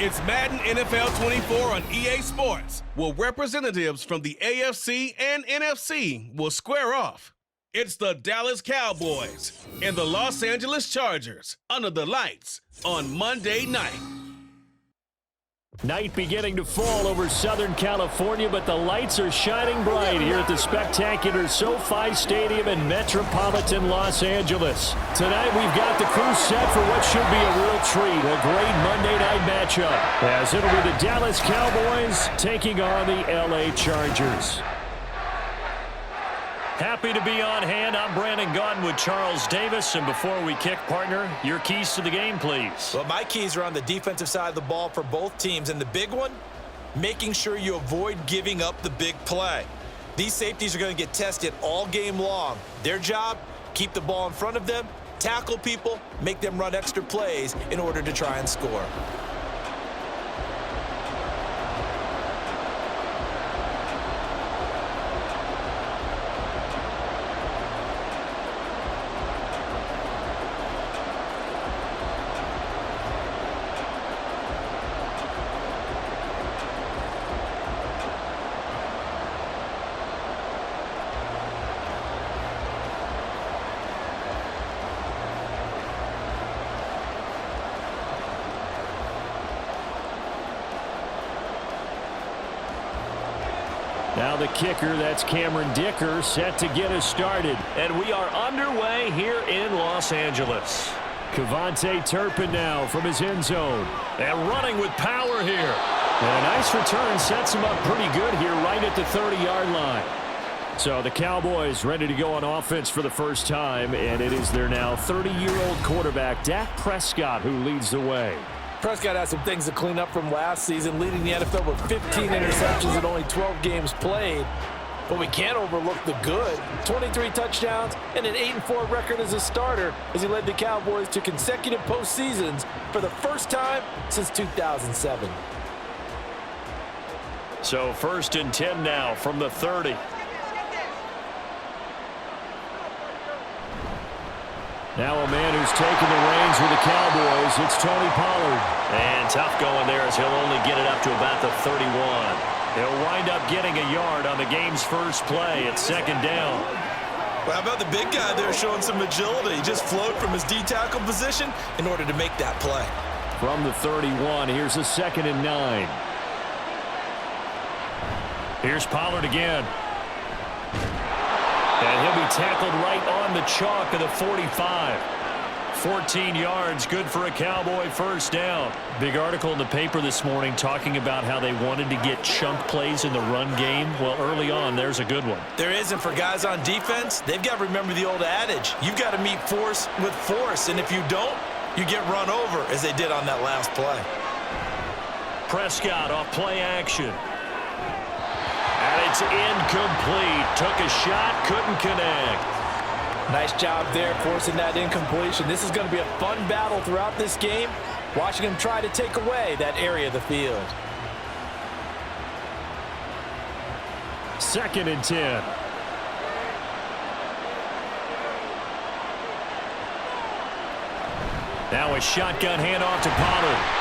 It's Madden NFL 24 on EA Sports, where representatives from the AFC and NFC will square off. It's the Dallas Cowboys and the Los Angeles Chargers under the lights on Monday night. Night beginning to fall over Southern California, but the lights are shining bright here at the spectacular SoFi Stadium in metropolitan Los Angeles. Tonight we've got the crew set for what should be a real treat, a great Monday night matchup, as it'll be the Dallas Cowboys taking on the LA Chargers. Happy to be on hand. I'm Brandon Gaudin with Charles Davis. And before we kick, partner, your keys to the game, please. Well, my keys are on the defensive side of the ball for both teams. And the big one, making sure you avoid giving up the big play. These safeties are going to get tested all game long. Their job, keep the ball in front of them, tackle people, make them run extra plays in order to try and score. Now the kicker, that's Cameron Dicker, set to get us started. And we are underway here in Los Angeles. Cavante Turpin now from his end zone. And running with power here. And a nice return sets him up pretty good here right at the 30-yard line. So the Cowboys ready to go on offense for the first time, and it is their now 30-year-old quarterback, Dak Prescott, who leads the way. Prescott has some things to clean up from last season, leading the NFL with 15 interceptions and only 12 games played. But we can't overlook the good. 23 touchdowns and an 8-4 record as a starter as he led the Cowboys to consecutive postseasons for the first time since 2007. So 1st and 10 now from the 30. Now a man who's taken the reins with the Cowboys, it's Tony Pollard. And tough going there as he'll only get it up to about the 31. He'll wind up getting a yard on the game's first play at 2nd down. Well, how about the big guy there showing some agility? He just flowed from his D-tackle position in order to make that play. From the 31, here's a 2nd and 9. Here's Pollard again. And he'll be tackled right on the chalk of the 45. 14 yards, good for a Cowboy first down. Big article in the paper this morning talking about how they wanted to get chunk plays in the run game. Well, early on, there's a good one. There is, and for guys on defense, they've got to remember the old adage. You've got to meet force with force, and if you don't, you get run over, as they did on that last play. Prescott off play action. And it's incomplete. Took a shot, couldn't connect. Nice job there forcing that incompletion. This is going to be a fun battle throughout this game, watching him try to take away that area of the field. 2nd and 10. Now a shotgun handoff to Pollard.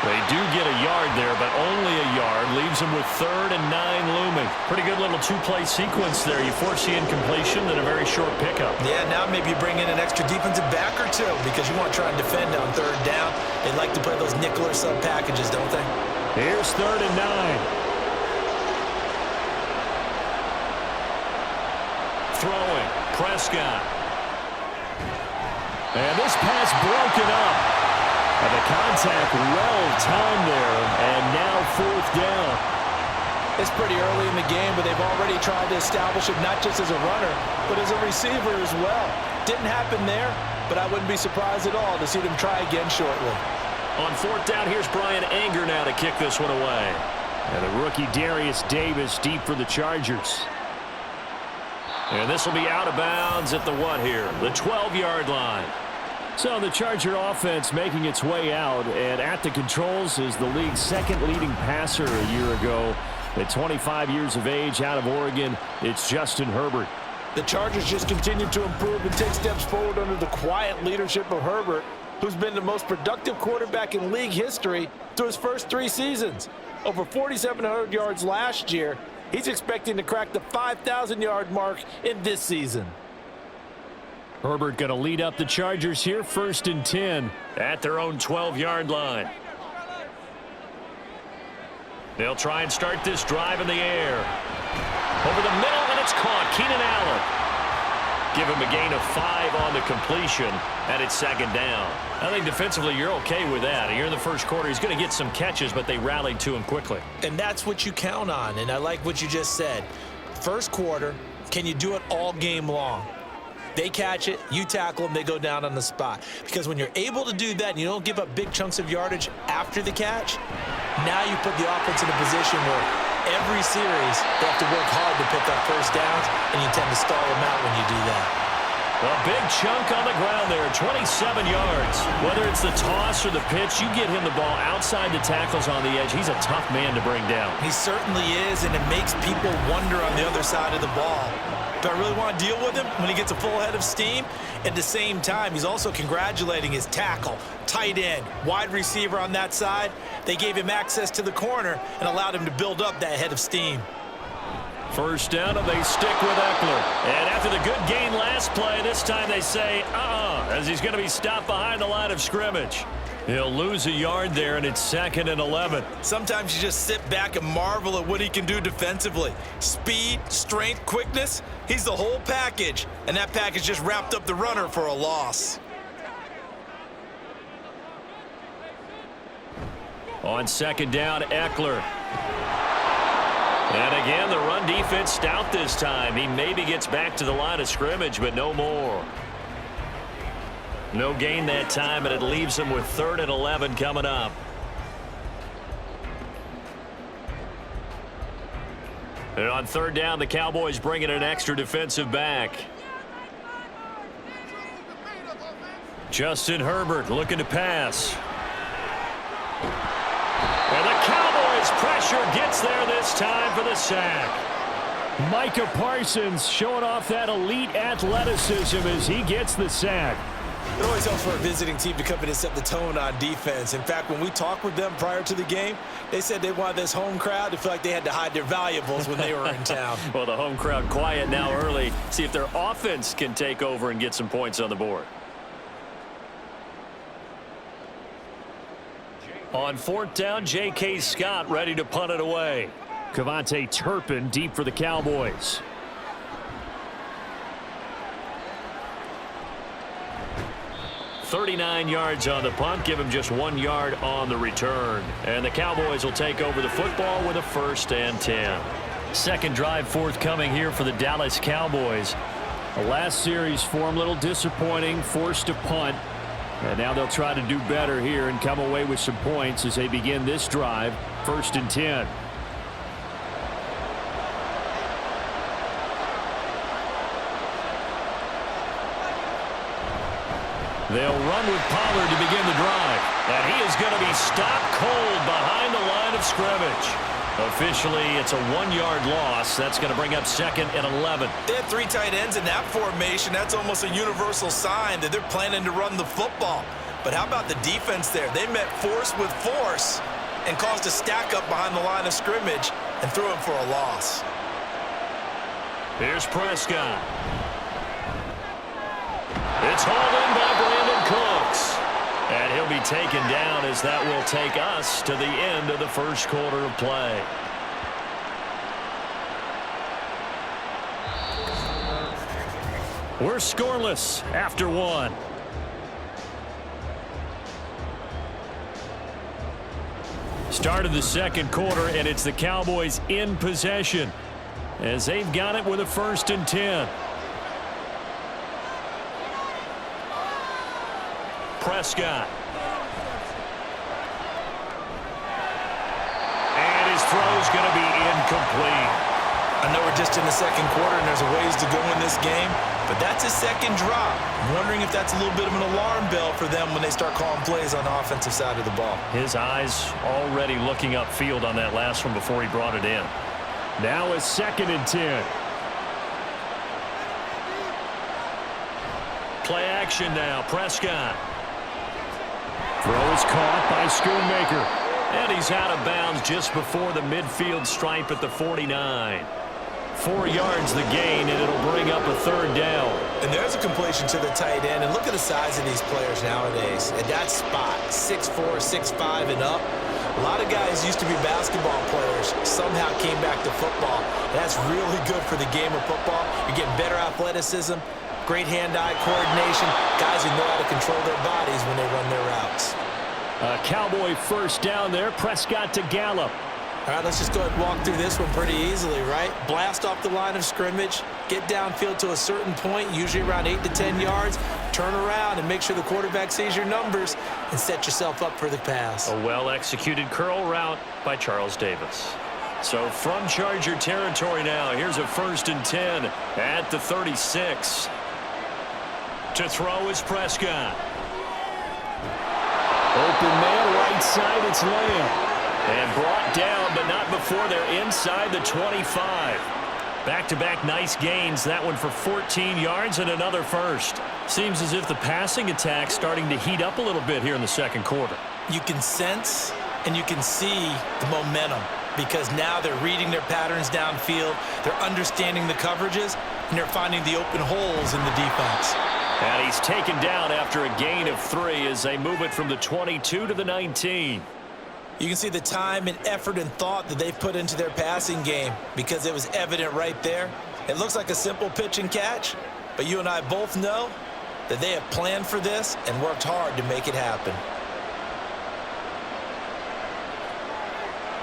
They do get a yard there, but only a yard. Leaves them with 3rd and 9 looming. Pretty good little two-play sequence there. You force the incompletion, then a very short pickup. Yeah, now maybe you bring in an extra defensive back or two because you want to try and defend on 3rd down. They like to play those nickel or sub packages, don't they? Here's 3rd and 9. Throwing, Prescott. And this pass broken up. And the contact well-timed there, and now 4th down. It's pretty early in the game, but they've already tried to establish him not just as a runner, but as a receiver as well. Didn't happen there, but I wouldn't be surprised at all to see them try again shortly. On 4th down, here's Brian Anger now to kick this one away. And the rookie Darius Davis deep for the Chargers. And this will be out of bounds at the what here? The 12-yard line. So the Charger offense making its way out, and at the controls is the league's 2nd leading passer a year ago. At 25 years of age out of Oregon, it's Justin Herbert. The Chargers just continue to improve and take steps forward under the quiet leadership of Herbert. who's been the most productive quarterback in league history through his first 3 seasons. Over 4,700 yards last year. He's expecting to crack the 5,000-yard mark in this season. Herbert going to lead up the Chargers here, 1st and 10. At their own 12-yard line. They'll try and start this drive in the air. Over the middle, and it's caught. Keenan Allen. Give him a gain of 5 on the completion, and it's 2nd down. I think defensively you're okay with that. Here in the first quarter, he's going to get some catches, but they rallied to him quickly. And that's what you count on, and I like what you just said. First quarter, can you do it all game long? They catch it, you tackle them, they go down on the spot. Because when you're able to do that and you don't give up big chunks of yardage after the catch, now you put the offense in a position where every series they have to work hard to pick up first downs, and you tend to stall them out when you do that. A big chunk on the ground there, 27 yards. Whether it's the toss or the pitch, you get him the ball outside the tackles on the edge. He's a tough man to bring down. He certainly is, and it makes people wonder on the other side of the ball. Do I really want to deal with him when he gets a full head of steam? At the same time, he's also congratulating his tackle, tight end, wide receiver on that side. They gave him access to the corner and allowed him to build up that head of steam. First down, and they stick with Eckler. And after the good gain last play, this time they say, as he's going to be stopped behind the line of scrimmage. He'll lose a yard there, and it's 2nd and 11. Sometimes you just sit back and marvel at what he can do defensively. Speed, strength, quickness, he's the whole package. And that package just wrapped up the runner for a loss. On 2nd down, Eckler. And again, the run defense stout this time. He maybe gets back to the line of scrimmage, but no more. No gain that time, and it leaves him with 3rd and 11 coming up. And on 3rd down, the Cowboys bring in an extra defensive back. Justin Herbert looking to pass. And the Cowboys pressure gets there this time for the sack. Micah Parsons showing off that elite athleticism as he gets the sack. It always helps for a visiting team to come in and set the tone on defense. In fact, when we talked with them prior to the game, they said they wanted this home crowd to feel like they had to hide their valuables when they were in town. Well, the home crowd quiet now early. See if their offense can take over and get some points on the board. On 4th down, J.K. Scott ready to punt it away. Kevontae Turpin deep for the Cowboys. .39 yards on the punt, give him just 1 yard on the return. And the Cowboys will take over the football with a 1st and 10. Second drive forthcoming here for the Dallas Cowboys. The last series for them, a little disappointing, forced to punt. And now they'll try to do better here and come away with some points as they begin this drive, 1st and 10. They'll run with Pollard to begin the drive. And he is going to be stopped cold behind the line of scrimmage. Officially, it's a 1-yard loss. That's going to bring up 2nd and 11. They had 3 tight ends in that formation. That's almost a universal sign that they're planning to run the football. But how about the defense there? They met force with force and caused a stack up behind the line of scrimmage and threw him for a loss. Here's Prescott. It's hauled in by Brandon Cooks. And he'll be taken down as that will take us to the end of the first quarter of play. We're scoreless after 1. Start of the second quarter, and it's the Cowboys in possession as they've got it with a 1st and 10. Prescott. And his throw's going to be incomplete. I know we're just in the second quarter and there's a ways to go in this game, but that's a second drop. I'm wondering if that's a little bit of an alarm bell for them when they start calling plays on the offensive side of the ball. His eyes already looking upfield on that last one before he brought it in. Now a 2nd and 10. Play action now. Prescott. Throw is caught by Schoonmaker. And he's out of bounds just before the midfield stripe at the 49. 4 yards the gain, and it'll bring up a third down. And there's a completion to the tight end. And look at the size of these players nowadays. At that spot, 6'4", 6'5", and up. A lot of guys used to be basketball players, somehow came back to football. And that's really good for the game of football. You're getting better athleticism, great hand-eye coordination, guys who know how to control their bodies when they run their routes. A Cowboy first down there. Prescott to Gallup. All right, let's just go ahead and walk through this one pretty easily, right? Blast off the line of scrimmage, get downfield to a certain point, usually around 8 to 10 yards, turn around and make sure the quarterback sees your numbers and set yourself up for the pass. A well-executed curl route by Charles Davis. So from Charger territory now, here's a 1st and 10 at the 36. To throw is Prescott. Open man, right side, it's Lamb. And brought down, but not before they're inside the 25. Back-to-back nice gains. That one for 14 yards and another first. Seems as if the passing attack's starting to heat up a little bit here in the second quarter. You can sense and you can see the momentum because now they're reading their patterns downfield, they're understanding the coverages, and they're finding the open holes in the defense. And he's taken down after a gain of 3 as they move it from the 22 to the 19. You can see the time and effort and thought that they've put into their passing game because it was evident right there. It looks like a simple pitch and catch, but you and I both know that they have planned for this and worked hard to make it happen.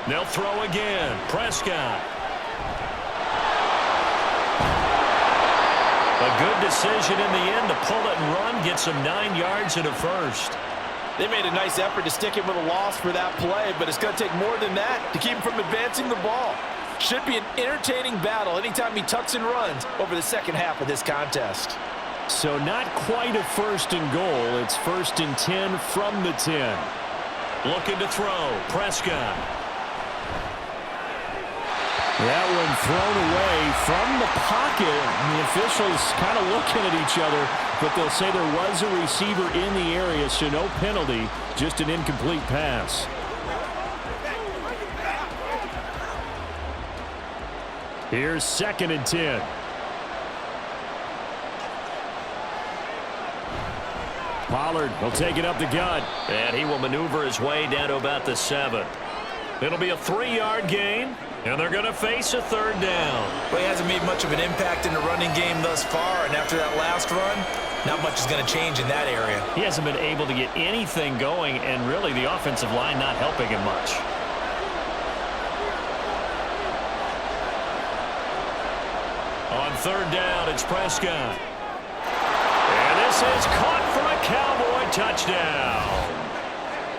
They'll throw again. Prescott. A good decision in the end to pull it and run, get some 9 yards and a first. They made a nice effort to stick him with a loss for that play, but it's going to take more than that to keep him from advancing the ball. Should be an entertaining battle anytime he tucks and runs over the second half of this contest. So not quite a 1st and goal. It's 1st and 10 from the 10. Looking to throw. Prescott. That one thrown away from the pocket. And the officials kind of looking at each other, but they'll say there was a receiver in the area, so no penalty, just an incomplete pass. Here's 2nd and 10. Pollard will take it up the gut. And he will maneuver his way down to about the 7. It'll be a 3-yard gain, and they're going to face a third down. Well, he hasn't made much of an impact in the running game thus far, and after that last run, not much is going to change in that area. He hasn't been able to get anything going, and really the offensive line not helping him much. On third down, it's Prescott. And this is caught for a Cowboy touchdown.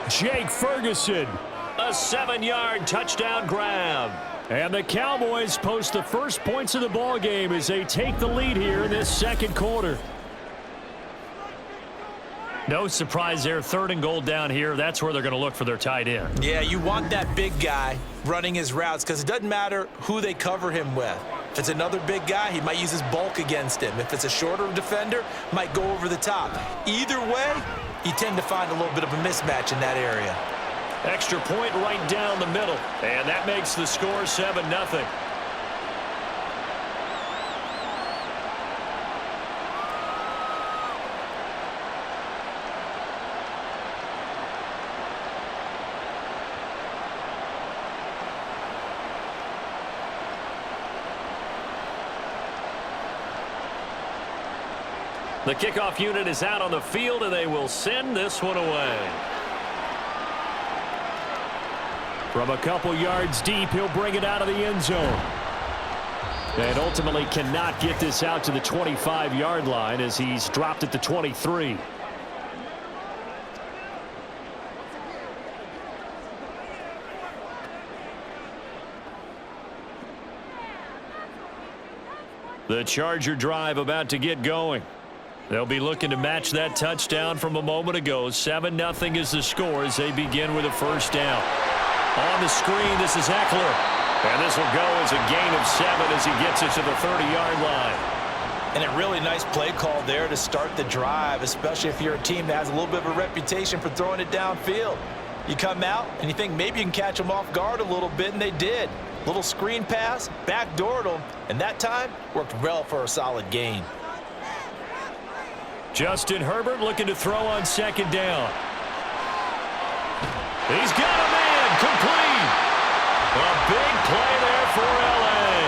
Jake Ferguson. A 7-yard touchdown grab. And the Cowboys post the first points of the ball game as they take the lead here in this second quarter. No surprise there. 3rd and goal down here. That's where they're going to look for their tight end. Yeah, you want that big guy running his routes because it doesn't matter who they cover him with. If it's another big guy, he might use his bulk against him. If it's a shorter defender, might go over the top. Either way, you tend to find a little bit of a mismatch in that area. Extra point right down the middle. And that makes the score 7-0. The kickoff unit is out on the field, and they will send this one away. From a couple yards deep, he'll bring it out of the end zone. And ultimately cannot get this out to the 25-yard line as he's dropped at the 23. The Charger drive about to get going. They'll be looking to match that touchdown from a moment ago. 7-0 is the score as they begin with a first down. On the screen, this is Eckler. And this will go as a gain of 7 as he gets it to the 30-yard line. And a really nice play call there to start the drive, especially if you're a team that has a little bit of a reputation for throwing it downfield. You come out and you think maybe you can catch them off guard a little bit, and they did. Little screen pass, backdoored them, and that time worked well for a solid gain. Justin Herbert looking to throw on second down. He's got a man, complete. A big play there for L.A.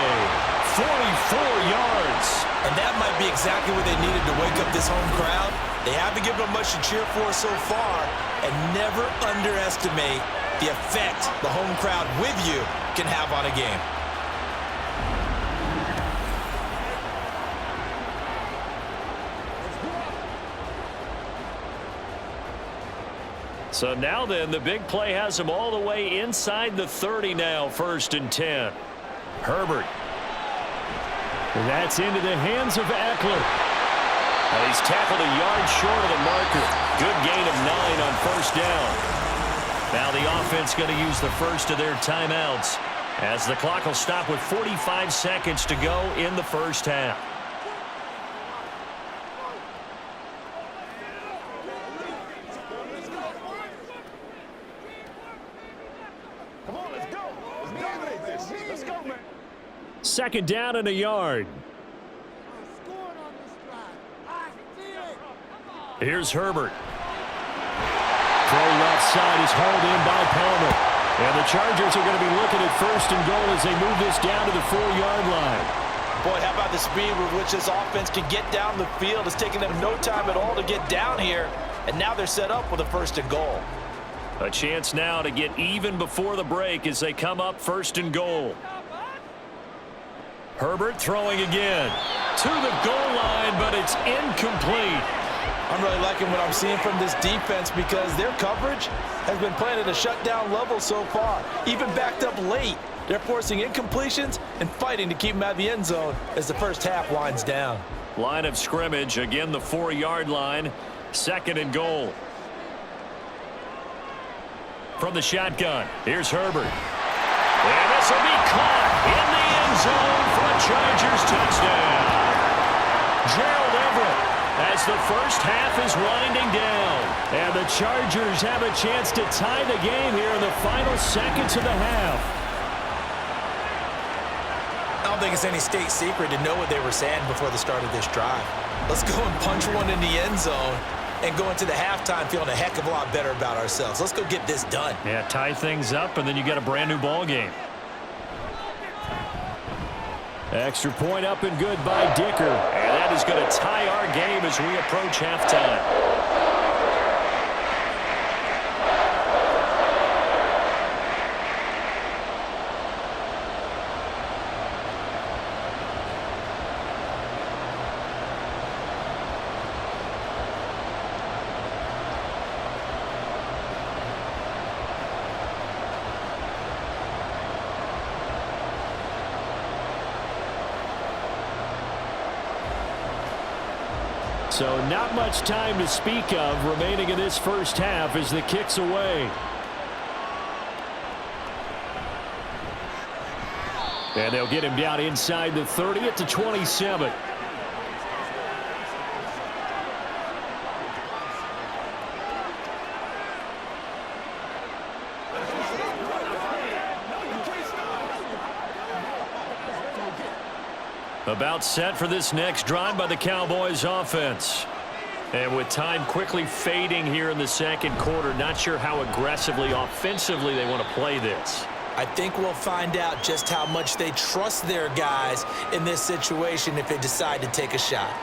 44 yards. And that might be exactly what they needed to wake up this home crowd. They haven't given them much to cheer for so far, and never underestimate the effect the home crowd with you can have on a game. So now then, the big play has him all the way inside the 30 now, 1st and 10. Herbert. That's into the hands of Eckler. And he's tackled a yard short of the marker. Good gain of 9 on 1st down. Now the offense going to use the first of their timeouts as the clock will stop with 45 seconds to go in the first half. Second down and a yard. Here's Herbert. Throw left side is hauled in by Palmer. And the Chargers are going to be looking at 1st and goal as they move this down to the 4-yard line. Boy, how about the speed with which this offense can get down the field? It's taking them no time at all to get down here. And now they're set up with a 1st and goal. A chance now to get even before the break as they come up 1st and goal. Herbert throwing again to the goal line, but it's incomplete. I'm really liking what I'm seeing from this defense because their coverage has been playing at a shutdown level so far. Even backed up late, they're forcing incompletions and fighting to keep them out of the end zone as the first half winds down. Line of scrimmage, again the 4-yard line, 2nd and goal. From the shotgun, here's Herbert. And this will be caught in the end zone for a Chargers touchdown. Gerald Everett as the first half is winding down. And the Chargers have a chance to tie the game here in the final seconds of the half. I don't think it's any state secret to know what they were saying before the start of this drive. Let's go and punch one in the end zone and go into the halftime feeling a heck of a lot better about ourselves. Let's go get this done. Yeah, tie things up, and then you get a brand-new ball game. Extra point up and good by Dicker. And that is going to tie our game as we approach halftime. So not much time to speak of remaining in this first half as the kick's away. And they'll get him down inside the 30 at the 27. About set for this next drive by the Cowboys offense. And with time quickly fading here in the second quarter, not sure how aggressively, offensively they want to play this. I think we'll find out just how much they trust their guys in this situation if they decide to take a shot.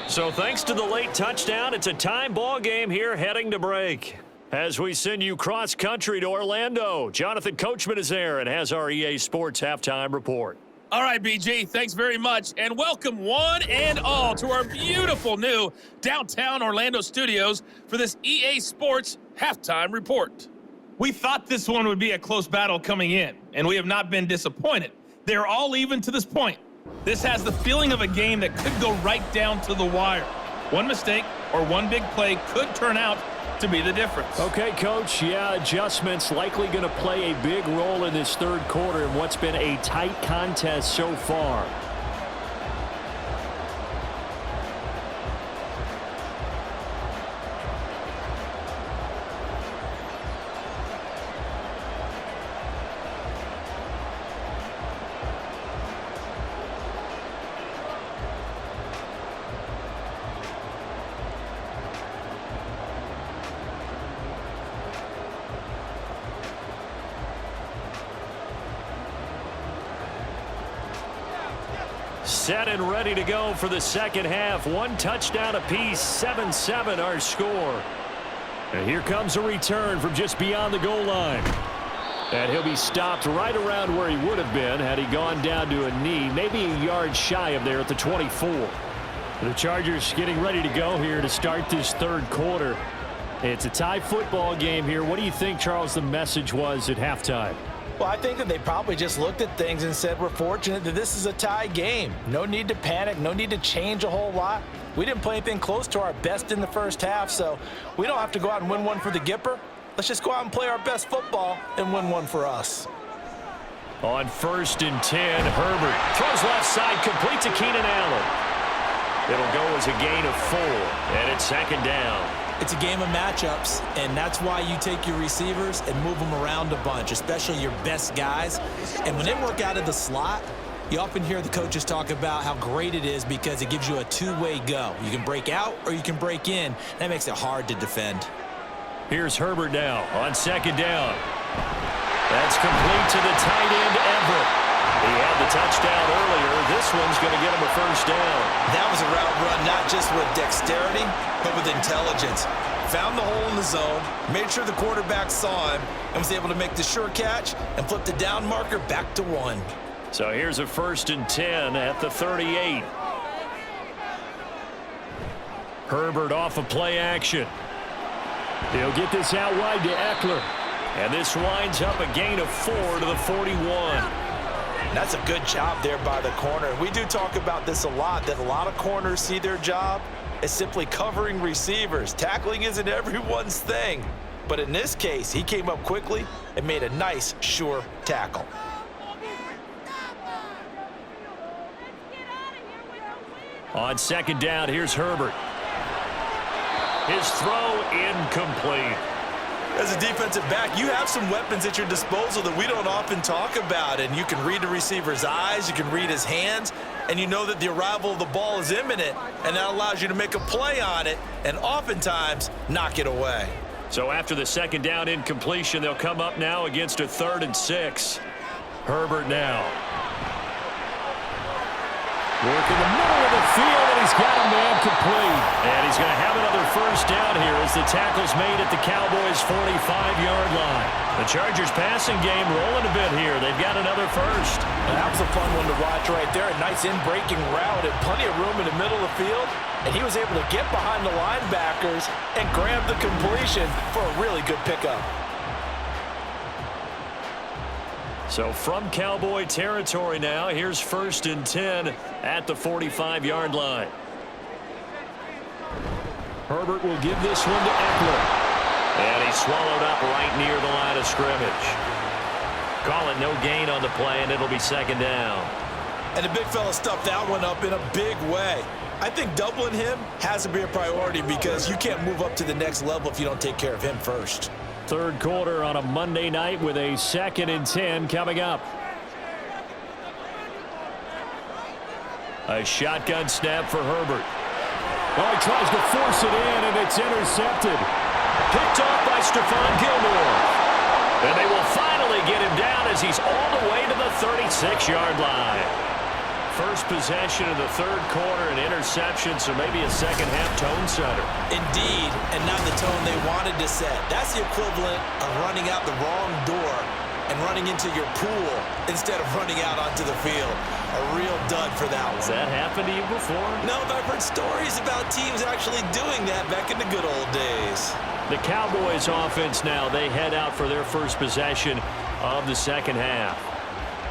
So thanks to the late touchdown, it's a time ball game here heading to break. As we send you cross country to Orlando, Jonathan Coachman is there and has our EA Sports halftime report. All right, BG, thanks very much, and welcome one and all to our beautiful new downtown Orlando studios for this EA Sports halftime report. We thought this one would be a close battle coming in, and we have not been disappointed. They're all even to this point. This has the feeling of a game that could go right down to the wire. One mistake or one big play could turn out to be the difference. Okay, Coach. Yeah, adjustments likely going to play a big role in this third quarter in what's been a tight contest so far. Set and ready to go for the second half. One touchdown apiece, 7-7 our score. And here comes a return from just beyond the goal line. And he'll be stopped right around where he would have been had he gone down to a knee, maybe a yard shy of there at the 24. The Chargers getting ready to go here to start this third quarter. It's a tie football game here. What do you think, Charles, the message was at halftime? Well, I think that they probably just looked at things and said, we're fortunate that this is a tie game. No need to panic, no need to change a whole lot. We didn't play anything close to our best in the first half, so we don't have to go out and win one for the Gipper. Let's just go out and play our best football and win one for us. On 1st and 10, Herbert throws left side, complete to Keenan Allen. It'll go as a gain of 4, and it's second down. It's a game of matchups, and that's why you take your receivers and move them around a bunch, especially your best guys. And when they work out of the slot, you often hear the coaches talk about how great it is because it gives you a two-way go. You can break out or you can break in. That makes it hard to defend. Here's Herbert now on second down. That's complete to the tight end, Everett. He had the touchdown earlier. This one's going to get him a first down. That was a route run not just with dexterity, but with intelligence. Found the hole in the zone, made sure the quarterback saw him, and was able to make the sure catch and flip the down marker back to 1. So here's a 1st and 10 at the 38. Herbert off of play action. He'll get this out wide to Eckler. And this winds up a gain of 4 to the 41. That's a good job there by the corner. We do talk about this a lot, that a lot of corners see their job as simply covering receivers. Tackling isn't everyone's thing. But in this case, he came up quickly and made a nice, sure tackle. On second down, here's Herbert. His throw incomplete. As a defensive back, you have some weapons at your disposal that we don't often talk about, and you can read the receiver's eyes, you can read his hands, and you know that the arrival of the ball is imminent, and that allows you to make a play on it and oftentimes knock it away. So after the second down incompletion, they'll come up now against a 3rd and 6. Herbert now. Work in the middle of the field, and he's got a man complete. And he's going to have another first down here as the tackle's made at the Cowboys' 45-yard line. The Chargers passing game rolling a bit here. They've got another first. That was a fun one to watch right there. A nice in-breaking route and plenty of room in the middle of the field. And he was able to get behind the linebackers and grab the completion for a really good pickup. So from Cowboy territory now, here's 1st and 10 at the 45-yard line. Herbert will give this one to Eckler. And he's swallowed up right near the line of scrimmage. Call it no gain on the play, and it'll be second down. And the big fella stuffed that one up in a big way. I think doubling him has to be a priority because you can't move up to the next level if you don't take care of him first. Third quarter on a Monday night with a 2nd and 10 coming up. A shotgun snap for Herbert. Oh, he tries to force it in, and it's intercepted. Picked off by Stephon Gilmore. And they will finally get him down as he's all the way to the 36-yard line. First possession of the third quarter, an interception, so maybe a second-half tone setter. Indeed, and not the tone they wanted to set. That's the equivalent of running out the wrong door and running into your pool instead of running out onto the field. A real dud for that one. Has that happened to you before? No, but I've heard stories about teams actually doing that back in the good old days. The Cowboys offense now, they head out for their first possession of the second half.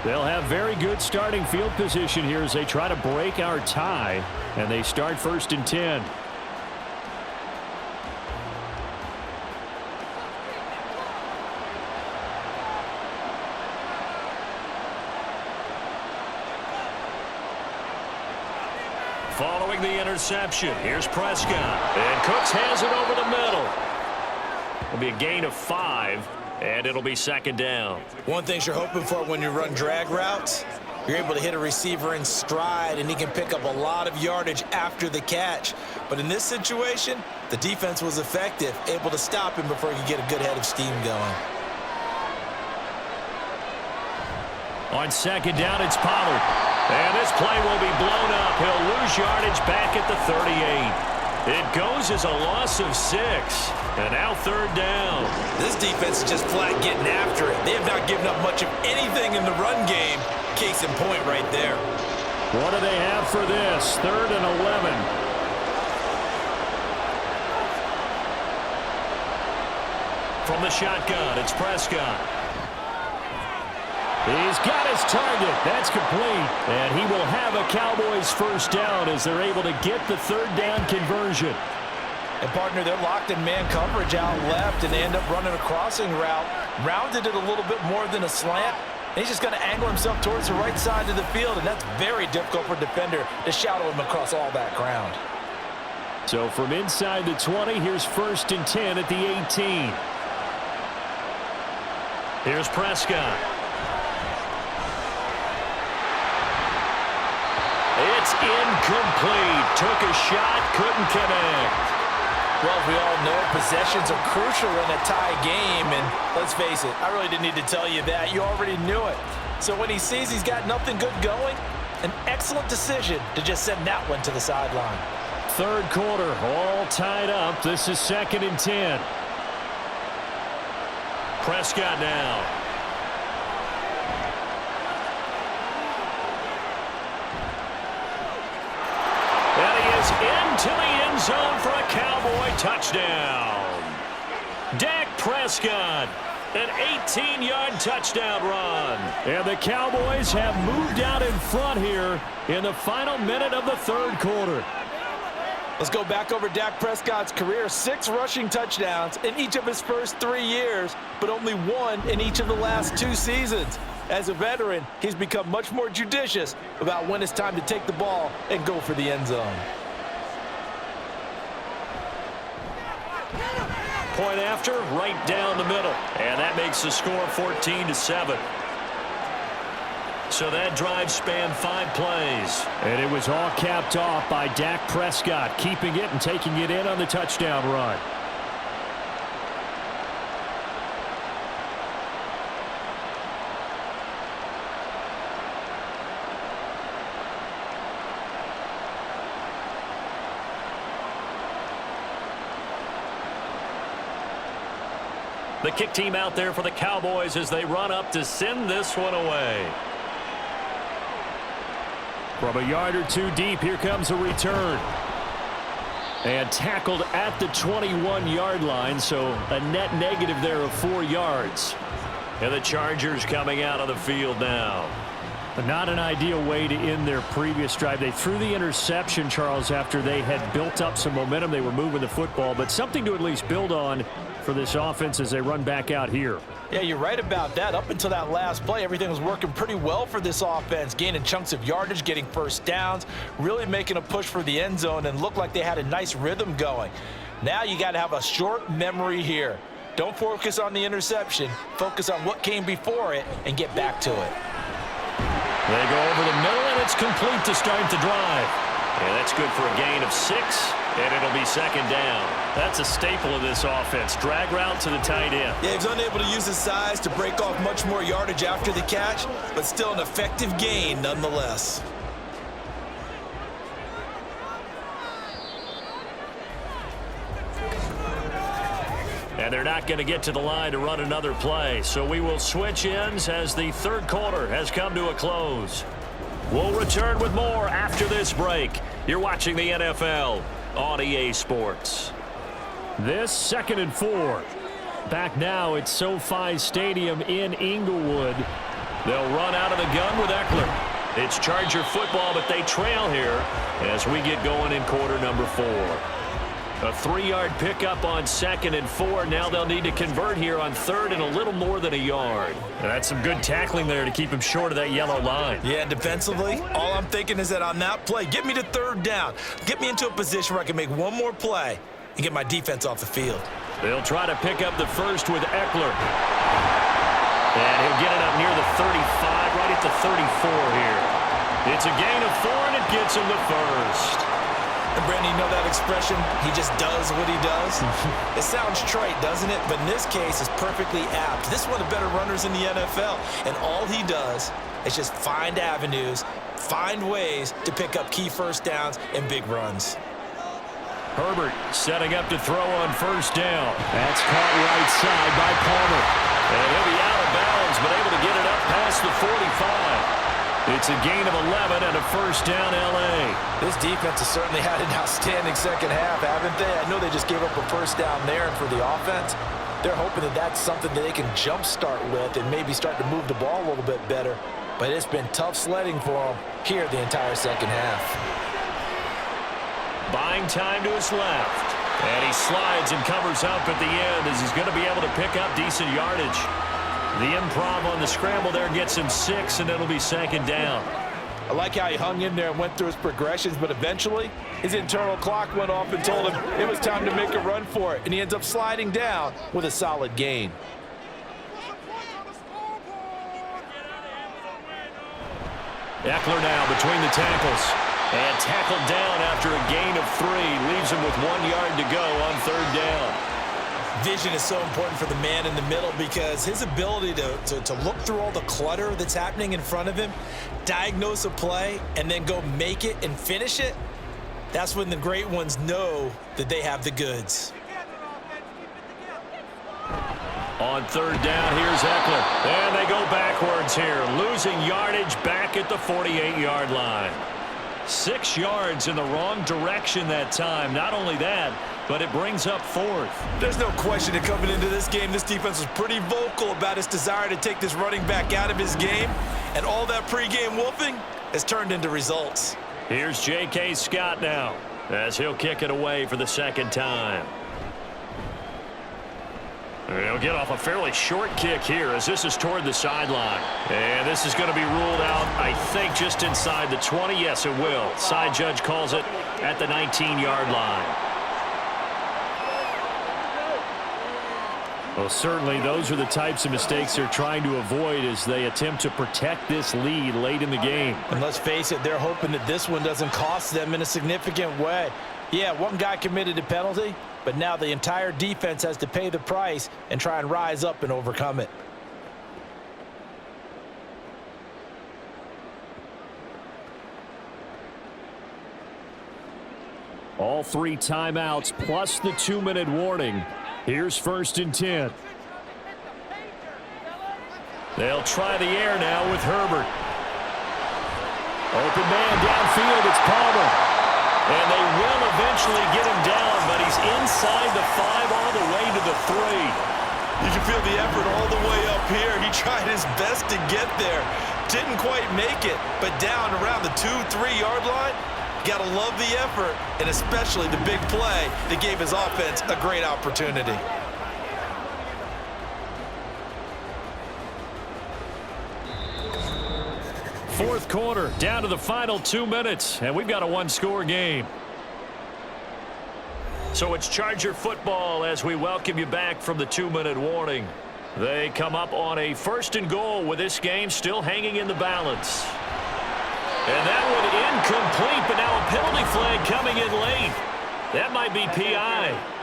They'll have very good starting field position here as they try to break our tie, and they start 1st and 10. Following the interception, here's Prescott. And Cooks has it over the middle. It'll be a gain of 5, and it'll be second down. One thing you're hoping for when you run drag routes, you're able to hit a receiver in stride, and he can pick up a lot of yardage after the catch. But in this situation, the defense was effective, able to stop him before he could get a good head of steam going. On second down, it's Pollard. And this play will be blown up. He'll lose yardage back at the 38. It goes as a loss of 6. And now 3rd down. This defense is just flat getting after it. They have not given up much of anything in the run game. Case in point right there. What do they have for this? 3rd and 11. From the shotgun, it's Prescott. He's got his target. That's complete. And he will have a Cowboys first down as they're able to get the 3rd down conversion. And, partner, they're locked in man coverage out left, and they end up running a crossing route. Rounded it a little bit more than a slant. And he's just going to angle himself towards the right side of the field, and that's very difficult for a defender to shadow him across all that ground. So from inside the 20, here's 1st and 10 at the 18. Here's Prescott. It's incomplete. Took a shot, couldn't connect. Well, we all know possessions are crucial in a tie game, and let's face it, I really didn't need to tell you that. You already knew it. So when he sees he's got nothing good going, an excellent decision to just send that one to the sideline. 3rd quarter, all tied up. This is 2nd and 10. Prescott now. And he is into the end zone for a Cowboy touchdown. Dak Prescott, an 18-yard touchdown run. And the Cowboys have moved out in front here in the final minute of the 3rd quarter. Let's go back over Dak Prescott's career. 6 rushing touchdowns in each of his first 3 years, but only 1 in each of the last 2 seasons. As a veteran, he's become much more judicious about when it's time to take the ball and go for the end zone. Point after, right down the middle. And that makes the score 14-7. So that drive spanned 5 plays. And it was all capped off by Dak Prescott, keeping it and taking it in on the touchdown run. The kick team out there for the Cowboys as they run up to send this one away. From a yard or 2 deep, here comes a return. And tackled at the 21-yard line, so a net negative there of 4 yards. And the Chargers coming out on the field now. Not an ideal way to end their previous drive. They threw the interception, Charles, after they had built up some momentum. They were moving the football, but something to at least build on for this offense as they run back out here. Yeah, you're right about that. Up until that last play, everything was working pretty well for this offense, gaining chunks of yardage, getting first downs, really making a push for the end zone, and looked like they had a nice rhythm going. Now you got to have a short memory here. Don't focus on the interception. Focus on what came before it and get back to it. They go over the middle, and it's complete to start the drive. And that's good for a gain of 6, and it'll be 2nd down. That's a staple of this offense. Drag route to the tight end. Yeah, he's unable to use his size to break off much more yardage after the catch, but still an effective gain nonetheless. And they're not going to get to the line to run another play. So we will switch ends as the 3rd quarter has come to a close. We'll return with more after this break. You're watching the NFL on EA Sports. This 2nd and 4. Back now at SoFi Stadium in Inglewood. They'll run out of the gun with Eckler. It's Charger football, but they trail here as we get going in quarter number 4. A 3-yard pickup on 2nd and 4. Now they'll need to convert here on 3rd and a little more than a yard. And that's some good tackling there to keep him short of that yellow line. Yeah, and defensively, all I'm thinking is that on that play, get me to 3rd down. Get me into a position where I can make one more play and get my defense off the field. They'll try to pick up the first with Eckler. And he'll get it up near the 35, right at the 34 here. It's a gain of 4, and it gets him the first. And Brandon, you know that expression, he just does what he does? It sounds trite, doesn't it? But in this case, it's perfectly apt. This is one of the better runners in the NFL, and all he does It's just find avenues, find ways to pick up key first downs and big runs. Herbert setting up to throw on first down. That's caught right side by Palmer. And he'll be out of bounds, but able to get it up past the 45. It's a gain of 11 and a first down, L.A. This defense has certainly had an outstanding second half, haven't they? I know they just gave up a first down there, and for the offense, they're hoping that that's something that they can jumpstart with and maybe start to move the ball a little bit better. But it's been tough sledding for them here the entire second half. Buying time to his left. And he slides and covers up at the end as he's going to be able to pick up decent yardage. The improv on the scramble there gets him 6, and it'll be second down. I like how he hung in there and went through his progressions, but eventually his internal clock went off and told him it was time to make a run for it, and he ends up sliding down with a solid gain. Eckler now between the tackles. And tackled down after a gain of 3. Leaves him with 1 yard to go on third down. Vision is so important for the man in the middle because his ability to look through all the clutter that's happening in front of him, diagnose a play, and then go make it and finish it, that's when the great ones know that they have the goods. On third down, here's Eckler. And they go backwards here, losing yardage back at the 48-yard line. 6 yards in the wrong direction that time. Not only that, but it brings up 4th. There's no question that coming into this game, this defense was pretty vocal about its desire to take this running back out of his game, and all that pregame wolfing has turned into results. Here's J.K. Scott now as he'll kick it away for the second time. He'll get off a fairly short kick here as this is toward the sideline. And this is going to be ruled out, I think, just inside the 20. Yes, it will. Side judge calls it at the 19-yard line. Well, certainly those are the types of mistakes they're trying to avoid as they attempt to protect this lead late in the game. And let's face it, they're hoping that this one doesn't cost them in a significant way. Yeah, one guy committed a penalty, but now the entire defense has to pay the price and try and rise up and overcome it. All 3 timeouts plus the 2-minute warning. Here's 1st and 10. They'll try the air now with Herbert. Open man downfield, it's Palmer. And they will eventually get him down, but he's inside the 5 all the way to the 3. You can feel the effort all the way up here. He tried his best to get there. Didn't quite make it, but down around the 2-3 yard line, gotta love the effort, and especially the big play that gave his offense a great opportunity. Fourth quarter, down to the final 2 minutes, and we've got a 1-score game. So it's Charger football as we welcome you back from the 2-minute warning. They come up on a 1st and goal with this game still hanging in the balance. And that one incomplete, but now a penalty flag coming in late. That might be PI.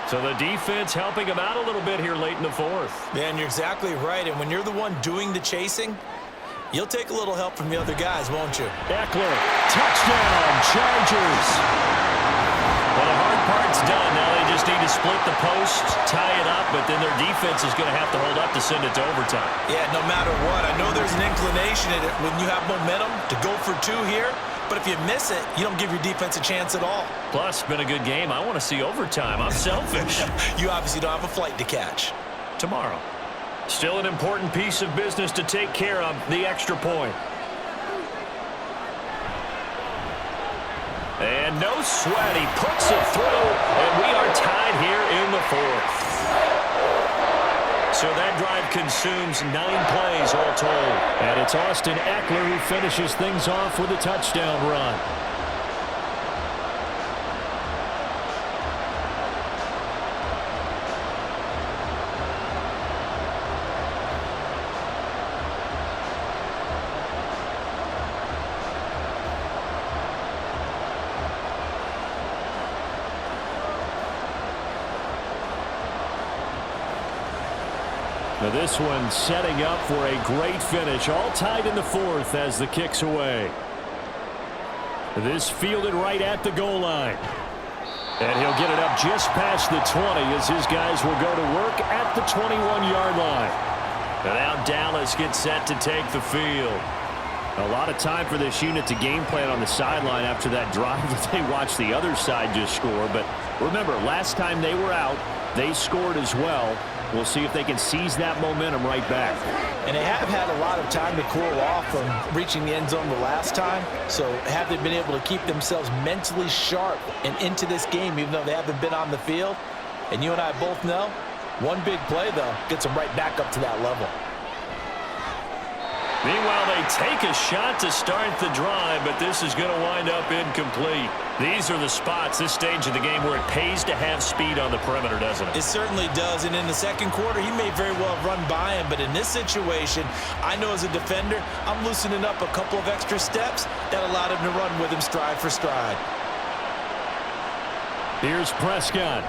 So the defense helping him out a little bit here late in the 4th. Man, you're exactly right. And when you're the one doing the chasing, you'll take a little help from the other guys, won't you? Eckler, touchdown, Chargers. Well, the hard part's done. Now they just need to split the post, tie it up, but then their defense is going to have to hold up to send it to overtime. Yeah, no matter what. I know there's an inclination in it when you have momentum to go for 2 here, but if you miss it, you don't give your defense a chance at all. Plus, it's been a good game. I want to see overtime. I'm selfish. You obviously don't have a flight to catch. Tomorrow. Still an important piece of business to take care of, the extra point. And no sweat, he puts it through, and we are tied here in the 4th. So that drive consumes 9 plays all told. And it's Austin Eckler who finishes things off with a touchdown run. Now this one setting up for a great finish. All tied in the fourth as the kick's away. This fielded right at the goal line. And he'll get it up just past the 20 as his guys will go to work at the 21-yard line. And now Dallas gets set to take the field. A lot of time for this unit to game plan on the sideline after that drive that they watched the other side just score. But remember, last time they were out, they scored as well. We'll see if they can seize that momentum right back. And they have had a lot of time to cool off from reaching the end zone the last time. So have they been able to keep themselves mentally sharp and into this game, even though they haven't been on the field? And you and I both know, one big play, though, gets them right back up to that level. Meanwhile, they take a shot to start the drive, but this is going to wind up incomplete. These are the spots, this stage of the game, where it pays to have speed on the perimeter, doesn't it? It certainly does, and in the second quarter, he may very well have run by him, but in this situation, I know as a defender, I'm loosening up a couple of extra steps that allowed him to run with him stride for stride. Here's Prescott.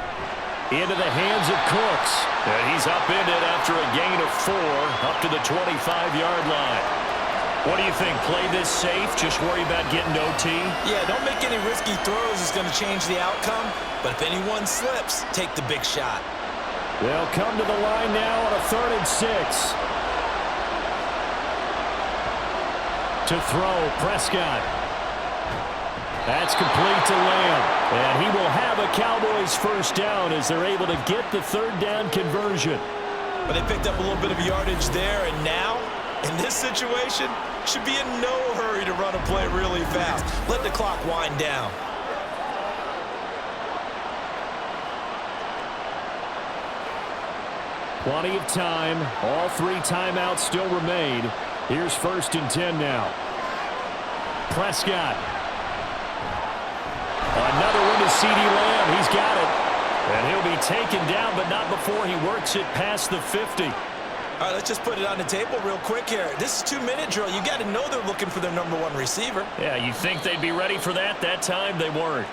Into the hands of Cooks. And he's upended after a gain of 4 up to the 25-yard line. What do you think? Play this safe? Just worry about getting OT? Yeah, don't make any risky throws. It's going to change the outcome. But if anyone slips, take the big shot. They'll come to the line now on a 3rd and 6. To throw, Prescott. That's complete to Lamb. And he will have a Cowboys first down as they're able to get the 3rd down conversion. But they picked up a little bit of yardage there, and now, in this situation, should be in no hurry to run a play really fast. Let the clock wind down. Plenty of time. All 3 timeouts still remain. Here's 1st and 10 now. Prescott. Another one to CeeDee Lamb. He's got it. And he'll be taken down, but not before he works it past the 50. All right, let's just put it on the table real quick here. This is 2-minute drill. You got to know they're looking for their number 1 receiver. Yeah, you think they'd be ready for that? That time they weren't.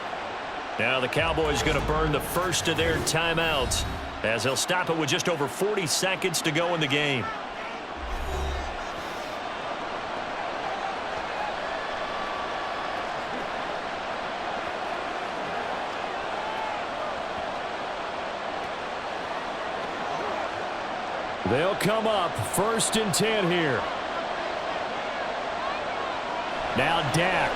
Now the Cowboys going to burn the first of their timeouts as they'll stop it with just over 40 seconds to go in the game. They'll come up 1st and 10 here. Now Dak.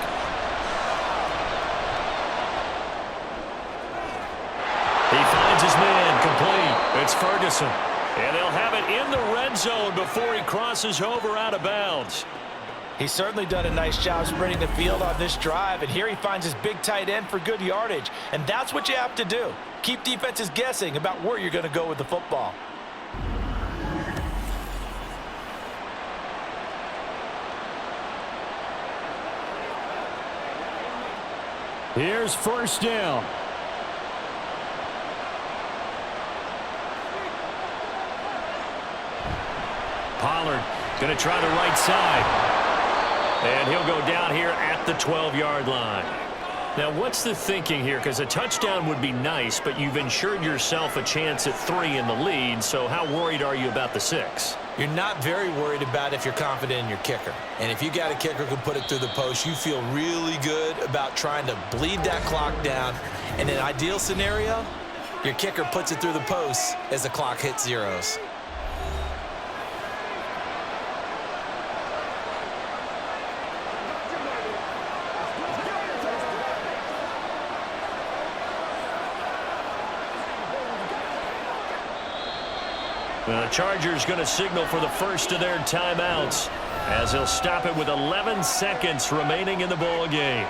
He finds his man complete. It's Ferguson. And they'll have it in the red zone before he crosses over out of bounds. He's certainly done a nice job spreading the field on this drive, and here he finds his big tight end for good yardage. And that's what you have to do. Keep defenses guessing about where you're going to go with the football. Here's 1st down. Pollard going to try the right side. And he'll go down here at the 12-yard line. Now, what's the thinking here? Because a touchdown would be nice, but you've ensured yourself a chance at 3 in the lead, so how worried are you about the 6? You're not very worried about if you're confident in your kicker. And if you got a kicker who can put it through the post, you feel really good about trying to bleed that clock down. In an ideal scenario, your kicker puts it through the post as the clock hits zeros. The Chargers going to signal for the first of their timeouts as he'll stop it with 11 seconds remaining in the ball game.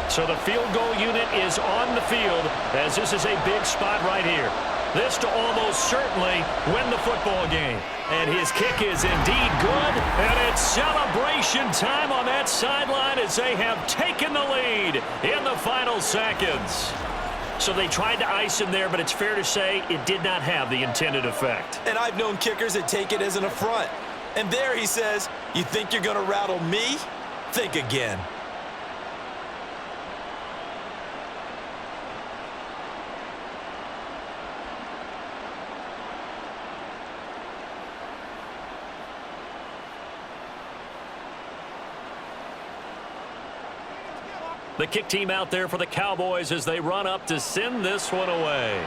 So the field goal unit is on the field as this is a big spot right here. This to almost certainly win the football game. And his kick is indeed good. And it's celebration time on that sideline as they have taken the lead in the final seconds. So they tried to ice him there, but it's fair to say it did not have the intended effect. And I've known kickers that take it as an affront. And there he says, you think you're going to rattle me? Think again. The kick team out there for the Cowboys as they run up to send this one away.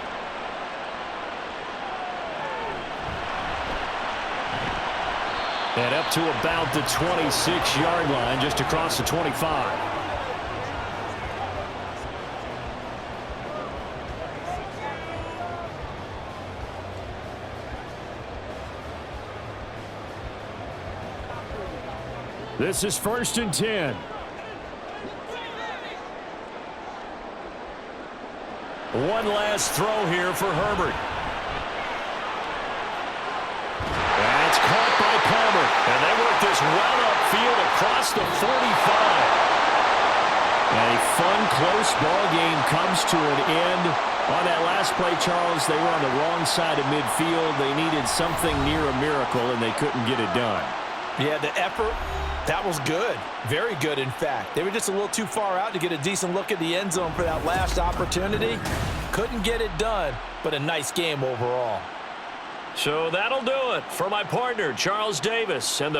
And up to about the 26-yard line, just across the 25. This is 1st and 10. One last throw here for Herbert. That's caught by Palmer. And they work this well upfield across the 45. A fun, close ball game comes to an end. On that last play, Charles, they were on the wrong side of midfield. They needed something near a miracle, and they couldn't get it done. Yeah, the effort, that was good. Very good, in fact. They were just a little too far out to get a decent look at the end zone for that last opportunity. Couldn't get it done, but a nice game overall. So that'll do it for my partner, Charles Davis, and the